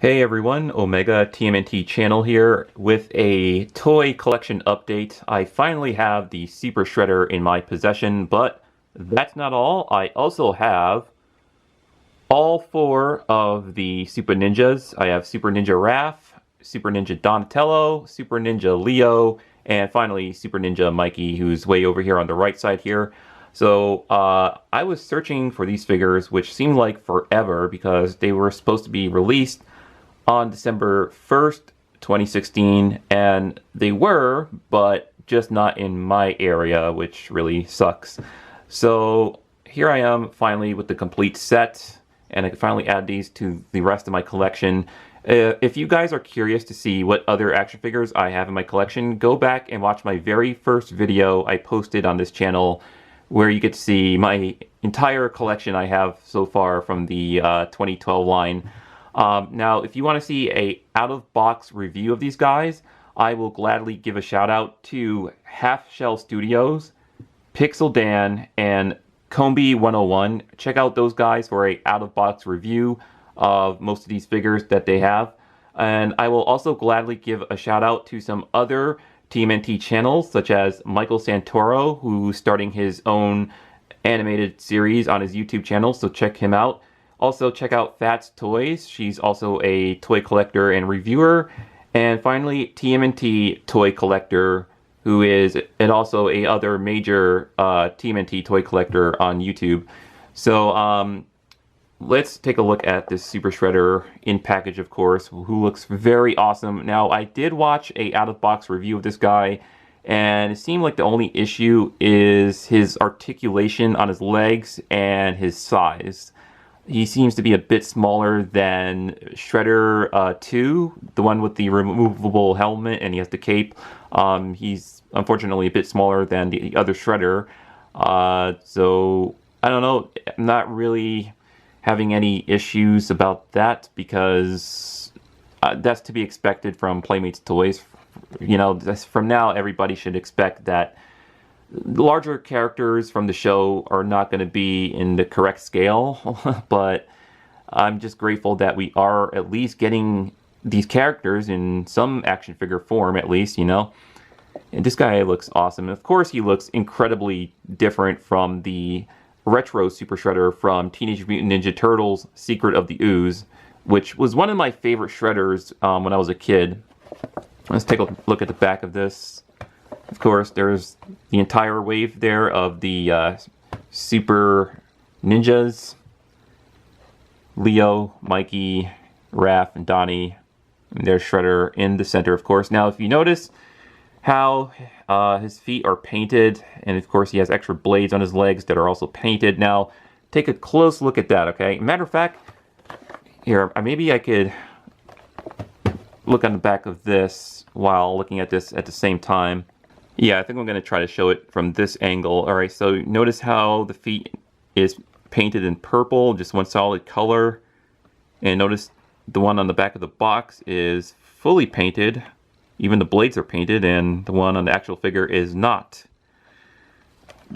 Hey everyone, Omega TMNT channel here with a toy collection update. I finally have the Super Shredder in my possession, but that's not all. I also have all four of the Super Ninjas. I have Super Ninja Raph, Super Ninja Donatello, Super Ninja Leo, and finally Super Ninja Mikey, who's way over here on the right side here. So I was searching for these figures, which seemed like forever because they were supposed to be released on December 1st, 2016, and they were, but just not in my area, which really sucks. So here I am finally with the complete set, and I can finally add these to the rest of my collection. If you guys are curious to see what other action figures I have in my collection, go back and watch my very first video I posted on this channel, where you get to see my entire collection I have so far from the 2012 line. Now, if you want to see a out-of-box review of these guys, I will gladly give a shout out to Half Shell Studios, Pixel Dan, and Combi 101. Check out those guys for a out-of-box review of most of these figures that they have. And I will also gladly give a shout out to some other TMNT channels, such as Michael Santoro, who's starting his own animated series on his YouTube channel, so check him out. Also, check out PHATTZTOYZ. She's also a toy collector and reviewer. And finally, TMNT Toy Collector, who is also a other major TMNT toy collector on YouTube. So let's take a look at this Super Shredder in package, of course, who looks very awesome. Now, I did watch a out-of-box review of this guy, and it seemed like the only issue is his articulation on his legs and his size. He seems to be a bit smaller than Shredder 2, the one with the removable helmet, and he has the cape. He's unfortunately a bit smaller than the other Shredder. So, I don't know, I'm not really having any issues about that because that's to be expected from Playmates Toys. You know, from now, everybody should expect that larger characters from the show are not going to be in the correct scale, but I'm just grateful that we are at least getting these characters in some action figure form, at least, you know. And this guy looks awesome. Of course, he looks incredibly different from the retro Super Shredder from Teenage Mutant Ninja Turtles Secret of the Ooze, which was one of my favorite Shredders when I was a kid. Let's take a look at the back of this. Of course, there's the entire wave there of the Super Ninjas. Leo, Mikey, Raph, and Donnie. And there's Shredder in the center, of course. Now, if you notice how his feet are painted, and of course he has extra blades on his legs that are also painted. Now, take a close look at that, okay? Matter of fact, here, maybe I could look on the back of this while looking at this at the same time. Yeah, I think I'm going to try to show it from this angle. Alright, so notice how the feet is painted in purple, just one solid color. And notice the one on the back of the box is fully painted. Even the blades are painted, and the one on the actual figure is not.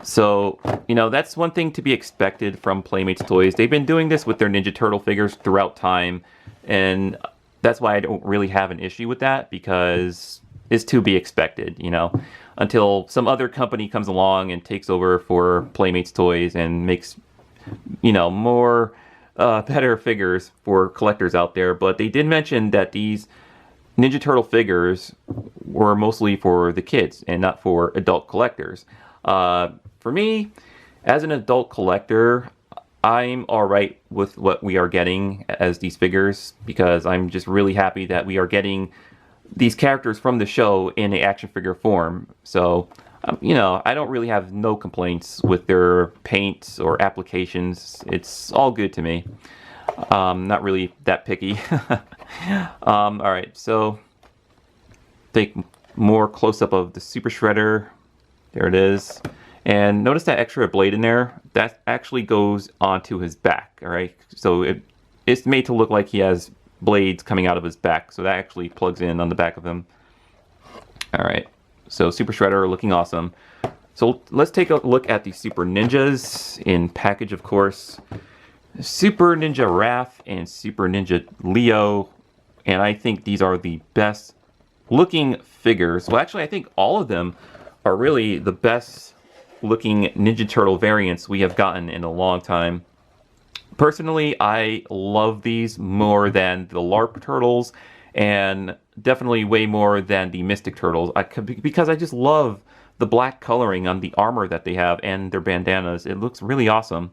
So, you know, that's one thing to be expected from Playmates Toys. They've been doing this with their Ninja Turtle figures throughout time, and that's why I don't really have an issue with that, because it's to be expected, you know, until some other company comes along and takes over for Playmates Toys and makes, you know, more better figures for collectors out there. But they did mention that these Ninja Turtle figures were mostly for the kids and not for adult collectors. For me, as an adult collector, I'm alright with what we are getting as these figures, because I'm just really happy that we are getting these characters from the show in an action figure form. So, you know, I don't really have no complaints with their paints or applications. It's all good to me. Not really that picky. Alright, so take more close-up of the Super Shredder. There it is. And notice that extra blade in there? That actually goes onto his back, alright? So it's made to look like he has blades coming out of his back, so that actually plugs in on the back of him. Alright, so Super Shredder looking awesome. So let's take a look at the Super Ninjas in package, of course. Super Ninja Raph and Super Ninja Leo and I think these are the best looking figures. Well, actually, I think all of them are really the best looking Ninja Turtle variants we have gotten in a long time. Personally, I love these more than the LARP Turtles, and definitely way more than the Mystic Turtles, because I just love the black coloring on the armor that they have and their bandanas. It looks really awesome.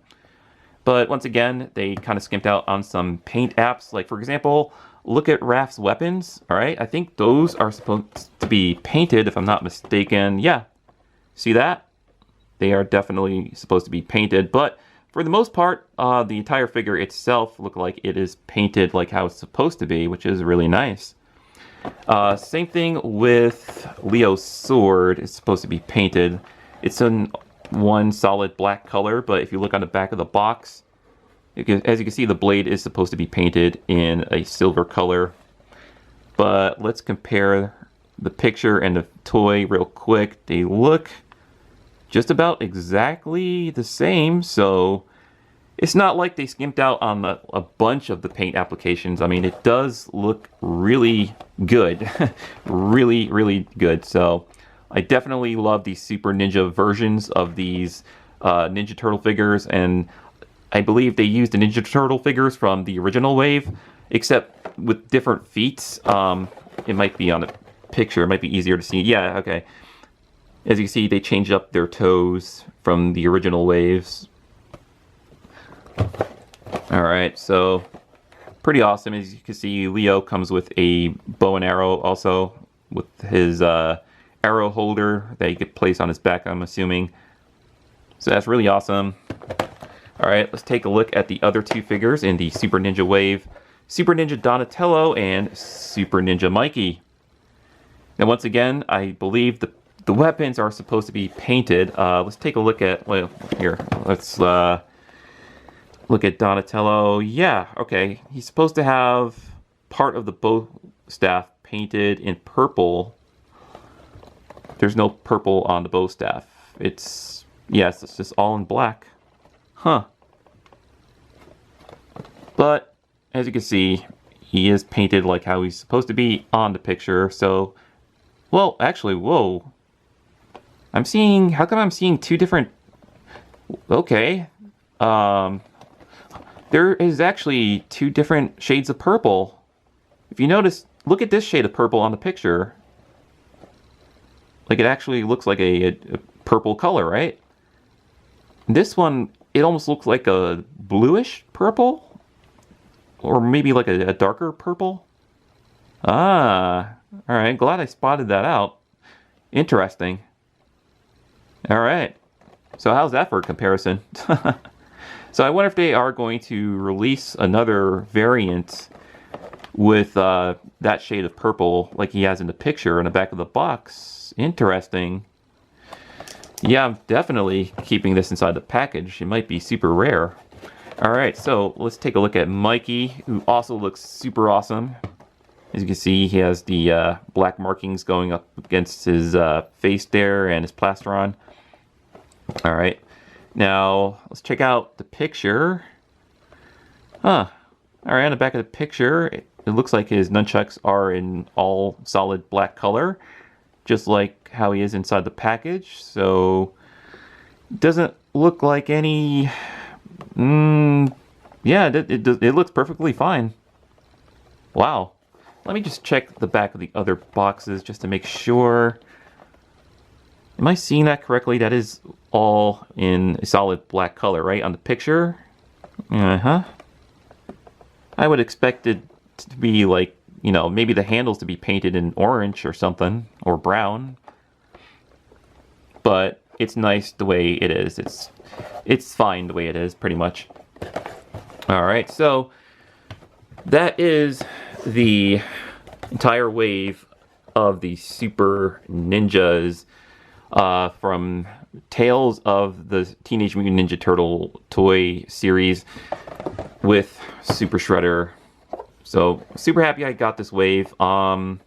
But once again, they kind of skimped out on some paint apps. Like, for example, look at Raph's weapons. All right, I think those are supposed to be painted, if I'm not mistaken. Yeah, see that? They are definitely supposed to be painted, but for the most part, the entire figure itself looks like it is painted like how it's supposed to be, which is really nice. Same thing with Leo's sword. It's supposed to be painted. It's in one solid black color, but if you look on the back of the box, as you can see, the blade is supposed to be painted in a silver color. But let's compare the picture and the toy real quick. They look just about exactly the same, so it's not like they skimped out on a bunch of the paint applications. I mean, it does look really good. really, really good. So I definitely love these Super Ninja versions of these Ninja Turtle figures, and I believe they used the Ninja Turtle figures from the original wave, except with different feet. It might be on a picture. It might be easier to see. Yeah, okay. As you can see, they changed up their toes from the original waves. Alright, so pretty awesome. As you can see, Leo comes with a bow and arrow also, with his arrow holder that he could place on his back, I'm assuming. So that's really awesome. Alright, let's take a look at the other two figures in the Super Ninja Wave. Super Ninja Donatello and Super Ninja Mikey. Now once again, I believe the weapons are supposed to be painted. Let's take a look at, well, here, let's look at Donatello. Yeah, okay. He's supposed to have part of the bow staff painted in purple. There's no purple on the bow staff. It's just all in black. Huh. But, as you can see, he is painted like how he's supposed to be on the picture, so... Well, actually, whoa. How come I'm seeing two different... Okay. There is actually two different shades of purple. If you notice, look at this shade of purple on the picture. Like, it actually looks like a purple color, right? This one, it almost looks like a bluish purple? Or maybe like a darker purple? Ah, alright, glad I spotted that out. Interesting. Alright, so how's that for a comparison? So I wonder if they are going to release another variant with that shade of purple like he has in the picture in the back of the box. Interesting. Yeah, I'm definitely keeping this inside the package. It might be super rare. Alright, so let's take a look at Mikey, who also looks super awesome. As you can see, he has the black markings going up against his face there and his plaster on. Alright, now let's check out the picture. Huh. Alright, on the back of the picture, it looks like his nunchucks are in all solid black color, just like how he is inside the package. So, doesn't look like any... yeah, it looks perfectly fine. Wow. Let me just check the back of the other boxes just to make sure. Am I seeing that correctly? That is all in a solid black color, right? On the picture? Uh-huh. I would expect it to be like, you know, maybe the handles to be painted in orange or something, or brown. But it's nice the way it is. It's fine the way it is, pretty much. Alright, so that is the entire wave of the Super Ninjas from Tales of the Teenage Mutant Ninja Turtle toy series with Super Shredder. So, super happy I got this wave. Once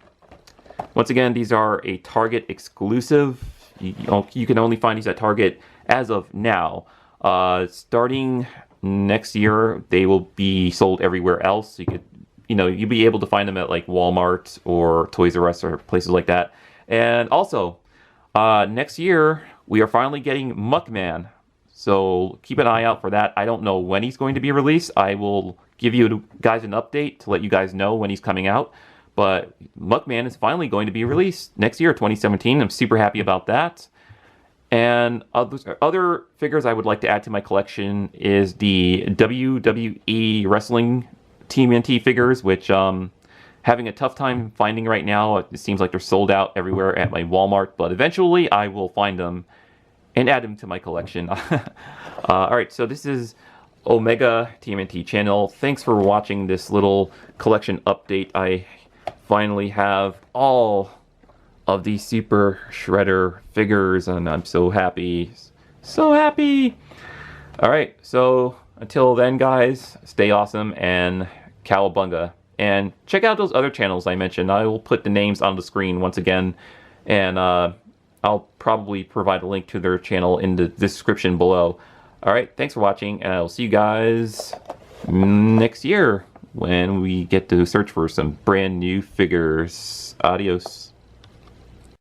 again, these are a Target exclusive. You can only find these at Target as of now. Starting next year, they will be sold everywhere else. You could you'll be able to find them at like Walmart or Toys R Us or places like that. And also, next year we are finally getting Muckman, so keep an eye out for that. I don't know when he's going to be released. I will give you guys an update to let you guys know when he's coming out. But Muckman is finally going to be released next year, 2017. I'm super happy about that. And other figures I would like to add to my collection is the WWE Wrestling TMNT figures, which having a tough time finding right now. It seems like they're sold out everywhere at my Walmart, but eventually I will find them and add them to my collection. Alright, so this is Omega TMNT channel. Thanks for watching this little collection update. I finally have all of these Super Shredder figures, and I'm so happy. So happy! Alright, so until then, guys, stay awesome and cowabunga. And check out those other channels I mentioned. I will put the names on the screen once again, and I'll probably provide a link to their channel in the description below. Alright, thanks for watching, and I'll see you guys next year when we get to search for some brand new figures. Adios.